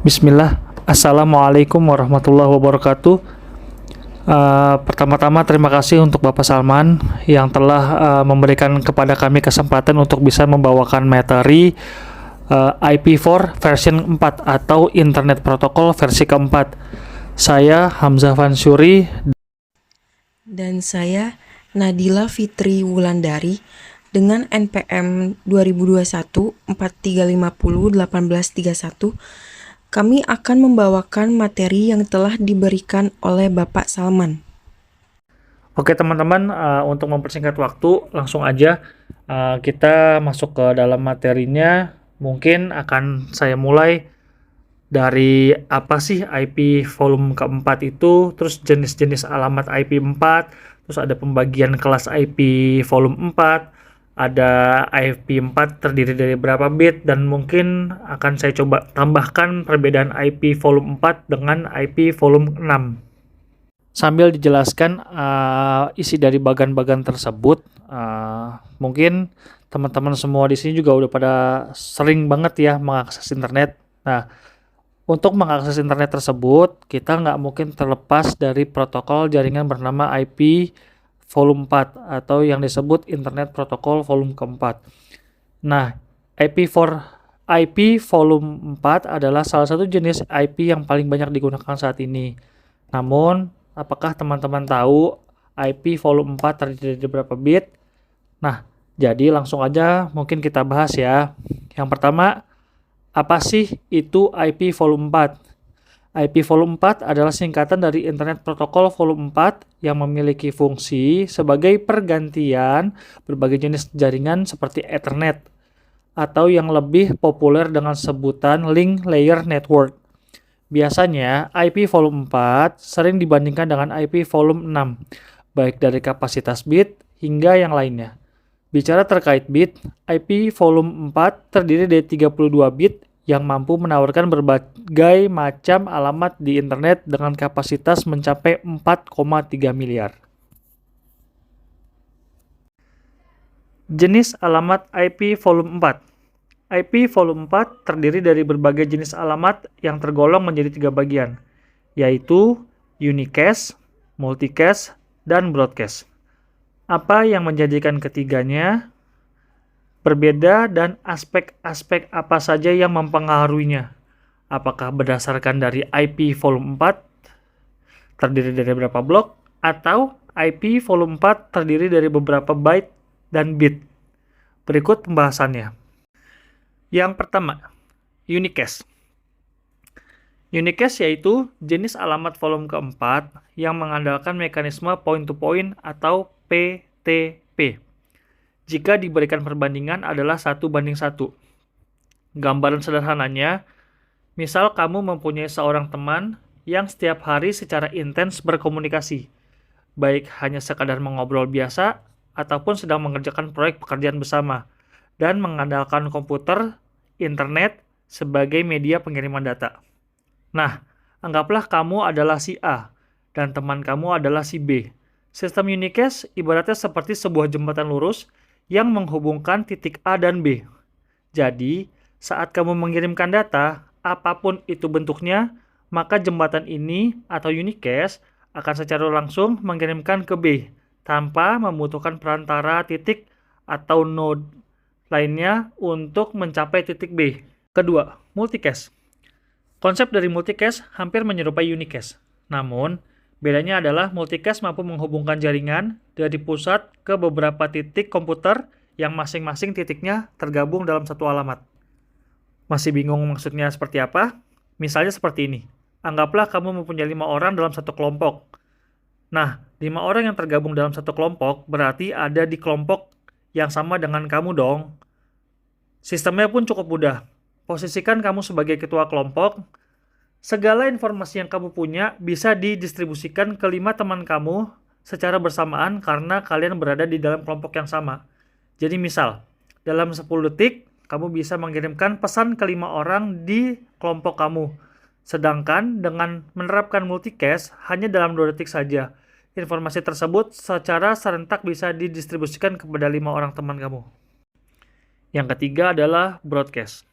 Bismillah, Assalamualaikum warahmatullahi wabarakatuh. Pertama-tama terima kasih untuk Bapak Salman yang telah memberikan kepada kami kesempatan untuk bisa membawakan materi IP4 version 4 atau Internet Protocol versi keempat. Saya Hamzah Fansuri. Dan saya Nadila Fitri Wulandari dengan NPM 2021 4350 1831. Kami akan membawakan materi yang telah diberikan oleh Bapak Salman. Oke teman-teman, untuk mempersingkat waktu, langsung aja kita masuk ke dalam materinya. Mungkin akan saya mulai dari apa sih IP volume keempat itu, terus jenis-jenis alamat IP4, terus ada pembagian kelas IP volume 4, ada IP4 terdiri dari berapa bit, dan mungkin akan saya coba tambahkan perbedaan IP volume 4 dengan IP volume 6. Sambil dijelaskan isi dari bagan-bagan tersebut, mungkin teman-teman semua di sini juga udah pada sering banget ya mengakses internet. Nah, untuk mengakses internet tersebut, kita nggak mungkin terlepas dari protokol jaringan bernama IP volume 4 atau yang disebut Internet Protocol volume keempat. Nah, IP volume 4 adalah salah satu jenis IP yang paling banyak digunakan saat ini. Namun, apakah teman-teman tahu IP volume 4 terdiri dari berapa bit? Nah, jadi langsung aja mungkin kita bahas ya. Yang pertama, apa sih itu IP volume 4? IP volume 4 adalah singkatan dari Internet Protocol volume 4 yang memiliki fungsi sebagai pergantian berbagai jenis jaringan seperti Ethernet atau yang lebih populer dengan sebutan Link Layer Network. Biasanya IP volume 4 sering dibandingkan dengan IP volume 6, baik dari kapasitas bit hingga yang lainnya. Bicara terkait bit, IP volume 4 terdiri dari 32 bit yang mampu menawarkan berbagai macam alamat di internet dengan kapasitas mencapai 4,3 miliar. Jenis alamat IP volume 4. IP volume 4 terdiri dari berbagai jenis alamat yang tergolong menjadi 3 bagian, yaitu unicast, multicast, dan broadcast. Apa yang menjadikan ketiganya berbeda dan aspek-aspek apa saja yang mempengaruhinya? Apakah berdasarkan dari IP volume 4 terdiri dari berapa blok, atau IP volume 4 terdiri dari beberapa byte dan bit? Berikut pembahasannya. Yang pertama, unicast. Unicast yaitu jenis alamat volume keempat yang mengandalkan mekanisme point-to-point atau PTP. Jika diberikan perbandingan adalah 1:1. Gambaran sederhananya, misal kamu mempunyai seorang teman yang setiap hari secara intens berkomunikasi, baik hanya sekadar mengobrol biasa ataupun sedang mengerjakan proyek pekerjaan bersama, dan mengandalkan komputer, internet sebagai media pengiriman data. Nah, anggaplah kamu adalah si A dan teman kamu adalah si B. Sistem unicast ibaratnya seperti sebuah jembatan lurus yang menghubungkan titik A dan B. Jadi, saat kamu mengirimkan data, apapun itu bentuknya, maka jembatan ini atau unicast akan secara langsung mengirimkan ke B tanpa membutuhkan perantara titik atau node lainnya untuk mencapai titik B. Kedua, multicast. Konsep dari multicast hampir menyerupai unicast. Namun, bedanya adalah multicast mampu menghubungkan jaringan dari pusat ke beberapa titik komputer yang masing-masing titiknya tergabung dalam satu alamat. Masih bingung maksudnya seperti apa? Misalnya seperti ini. Anggaplah kamu mempunyai 5 orang dalam satu kelompok. Nah, 5 orang yang tergabung dalam satu kelompok berarti ada di kelompok yang sama dengan kamu dong. Sistemnya pun cukup mudah. Posisikan kamu sebagai ketua kelompok. Segala informasi yang kamu punya bisa didistribusikan ke 5 teman kamu secara bersamaan karena kalian berada di dalam kelompok yang sama. Jadi misal, dalam 10 detik, kamu bisa mengirimkan pesan ke 5 orang di kelompok kamu. Sedangkan dengan menerapkan multicast, hanya dalam 2 detik saja. Informasi tersebut secara serentak bisa didistribusikan kepada 5 orang teman kamu. Yang ketiga adalah broadcast.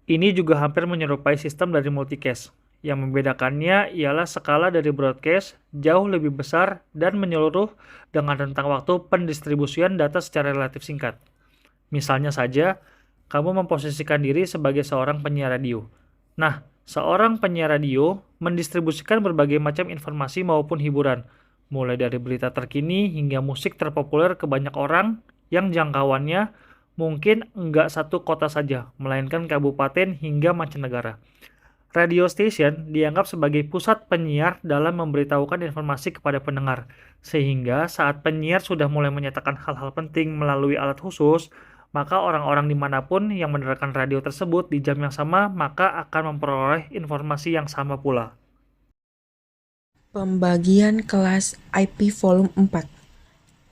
Ini juga hampir menyerupai sistem dari multicast. Yang membedakannya ialah skala dari broadcast jauh lebih besar dan menyeluruh dengan rentang waktu pendistribusian data secara relatif singkat. Misalnya saja, kamu memposisikan diri sebagai seorang penyiar radio. Nah, seorang penyiar radio mendistribusikan berbagai macam informasi maupun hiburan, mulai dari berita terkini hingga musik terpopuler ke banyak orang yang jangkauannya mungkin enggak satu kota saja, melainkan kabupaten hingga mancanegara. Radio station dianggap sebagai pusat penyiar dalam memberitahukan informasi kepada pendengar, sehingga saat penyiar sudah mulai menyatakan hal-hal penting melalui alat khusus, maka orang-orang dimanapun yang mendengarkan radio tersebut di jam yang sama, maka akan memperoleh informasi yang sama pula. Pembagian kelas IP volume 4.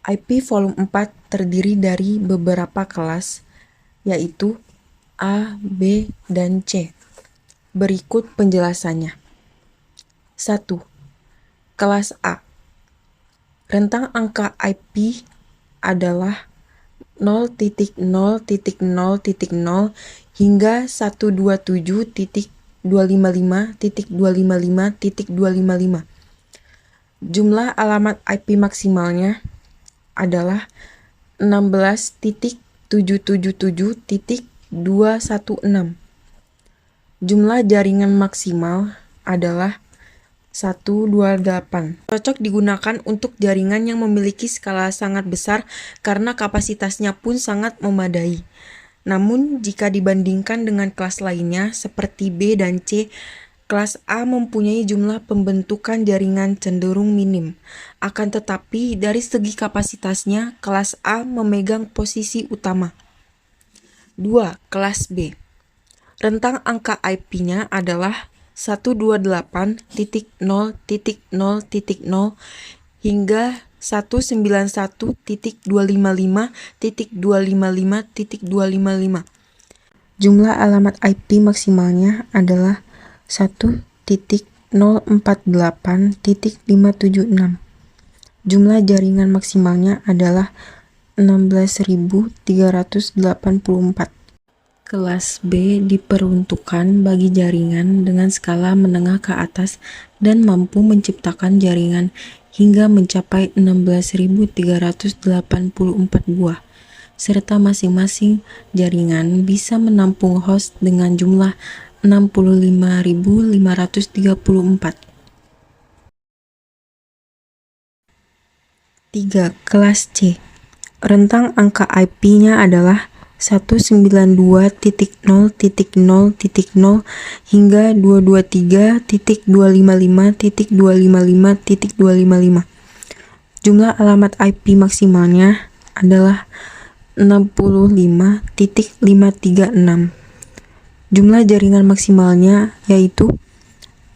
IP volume 4 terdiri dari beberapa kelas, yaitu A, B, dan C. Berikut penjelasannya. 1. Kelas A. Rentang angka IP adalah 0.0.0.0 hingga 127.255.255.255. Jumlah alamat IP maksimalnya adalah 16.777.216. Jumlah jaringan maksimal adalah 128. Cocok digunakan untuk jaringan yang memiliki skala sangat besar karena kapasitasnya pun sangat memadai. Namun, jika dibandingkan dengan kelas lainnya seperti B dan C, kelas A mempunyai jumlah pembentukan jaringan cenderung minim. Akan tetapi, dari segi kapasitasnya, kelas A memegang posisi utama. 2. Kelas B. Rentang angka IP-nya adalah 128.0.0.0 hingga 191.255.255.255. Jumlah alamat IP maksimalnya adalah 1.048.576. Jumlah jaringan maksimalnya adalah 16.384. Kelas B diperuntukkan bagi jaringan dengan skala menengah ke atas dan mampu menciptakan jaringan hingga mencapai 16.384 buah, serta masing-masing jaringan bisa menampung host dengan jumlah 65.534. 3. Kelas C. Rentang angka IP-nya adalah 192.0.0.0 hingga 223.255.255.255. Jumlah alamat IP maksimalnya adalah 65.536. Jumlah jaringan maksimalnya yaitu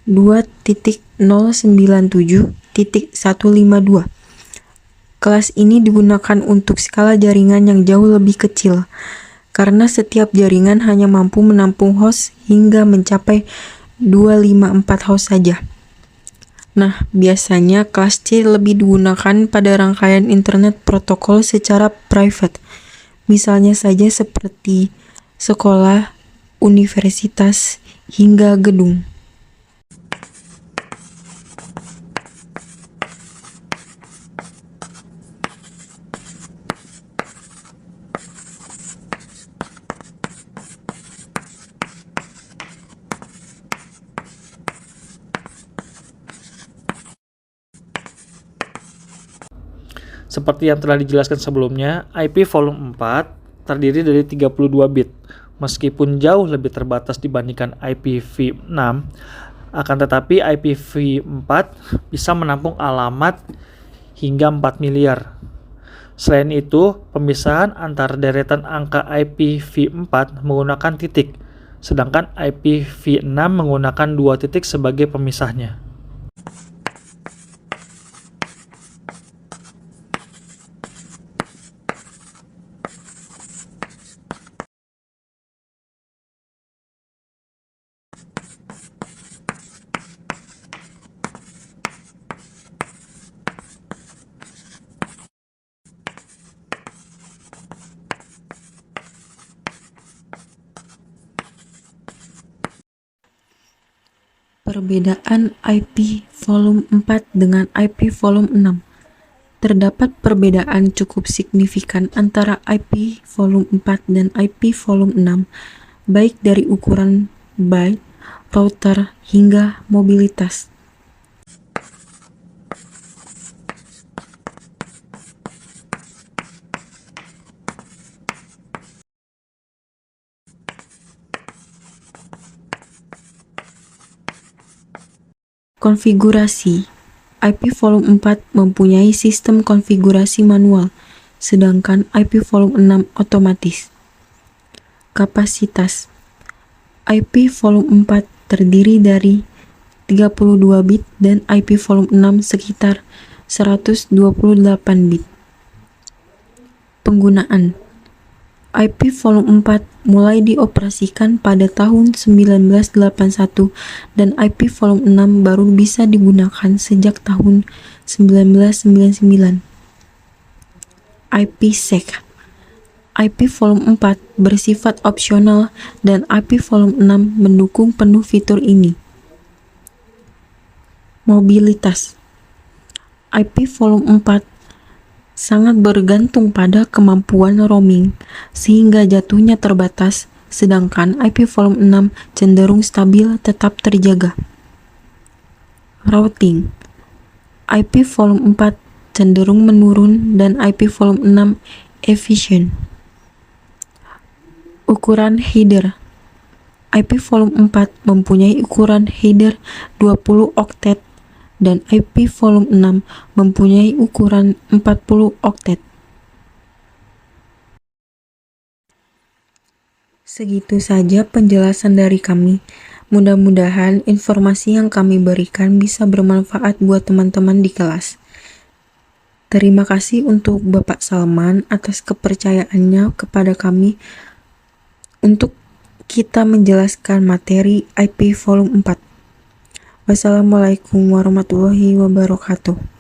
2.097.152. Kelas ini digunakan untuk skala jaringan yang jauh lebih kecil, karena setiap jaringan hanya mampu menampung host hingga mencapai 254 host saja. Nah, biasanya kelas C lebih digunakan pada rangkaian internet protokol secara private, misalnya saja seperti sekolah, universitas, hingga gedung. Seperti yang telah dijelaskan sebelumnya, IP volume 4 terdiri dari 32 bit. Meskipun jauh lebih terbatas dibandingkan IPv6, akan tetapi IPv4 bisa menampung alamat hingga 4 miliar. Selain itu, pemisahan antar deretan angka IPv4 menggunakan titik, sedangkan IPv6 menggunakan 2 titik sebagai pemisahnya. Perbedaan IP volume 4 dengan IP volume 6. Terdapat perbedaan cukup signifikan antara IP volume 4 dan IP volume 6, baik dari ukuran byte, router, hingga mobilitas. Konfigurasi. IP volume 4 mempunyai sistem konfigurasi manual, sedangkan IP volume 6 otomatis. Kapasitas. IP volume 4 terdiri dari 32 bit dan IP volume 6 sekitar 128 bit. Penggunaan. IP volume 4 mulai dioperasikan pada tahun 1981 dan IP volume 6 baru bisa digunakan sejak tahun 1999. IPsec. IP volume 4 bersifat opsional dan IP volume 6 mendukung penuh fitur ini. Mobilitas. IP volume 4 sangat bergantung pada kemampuan roaming, sehingga jatuhnya terbatas, sedangkan IP volume 6 cenderung stabil tetap terjaga. Routing. IP volume 4 cenderung menurun dan IP volume 6 efisien. Ukuran header. IP volume 4 mempunyai ukuran header 20 oktet dan IP volume 6 mempunyai ukuran 40 oktet. Segitu saja penjelasan dari kami. Mudah-mudahan informasi yang kami berikan bisa bermanfaat buat teman-teman di kelas. Terima kasih untuk Bapak Salman atas kepercayaannya kepada kami untuk kita menjelaskan materi IP volume 4. Wassalamualaikum warahmatullahi wabarakatuh.